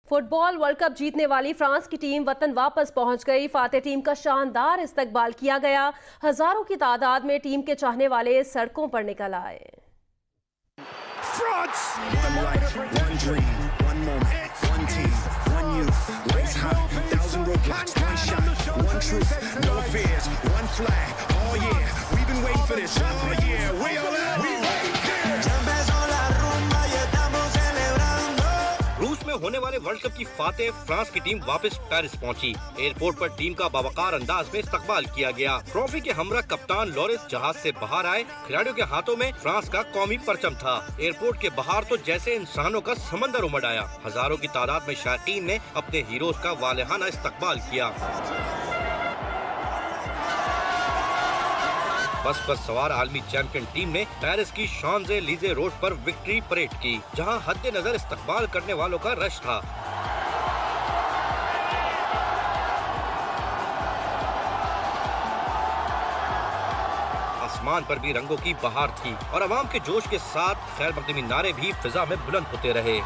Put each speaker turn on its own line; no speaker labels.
Football world cup जीतने वाली France की टीम वतन वापस पहुंच गई। फाते टीम का शानदार इस्तकबाल किया गया। हजारों की तादाद में टीम के चाहने वाले सड़कों पर निकल आए।
होने वाले वर्ल्ड कप की फातेह फ्रांस की टीम वापस पेरिस पहुंची। एयरपोर्ट पर टीम का बावकार अंदाज में इस्तकबाल किया गया। ट्रॉफी के हमरा कप्तान लॉरेंस जहाज से बाहर आए। खिलाड़ियों के हाथों में फ्रांस का कौमी परचम था। एयरपोर्ट के बाहर तो जैसे इंसानों का समंदर उमड़ आया। हजारों की तादाद में शायकीन ने अपने हीरोज का वालेहाना इस्तकबाल किया। बस पर सवार आलमी चैंपियन टीम ने पेरिस की शांज़-एलीज़े रोड पर विक्ट्री परेड की, जहां हद नजर इस्तकबाल करने वालों का रश था। आसमान पर भी रंगों की बहार थी और अवाम के जोश के साथ खैर मकदमी नारे भी फिजा में बुलंद होते रहे।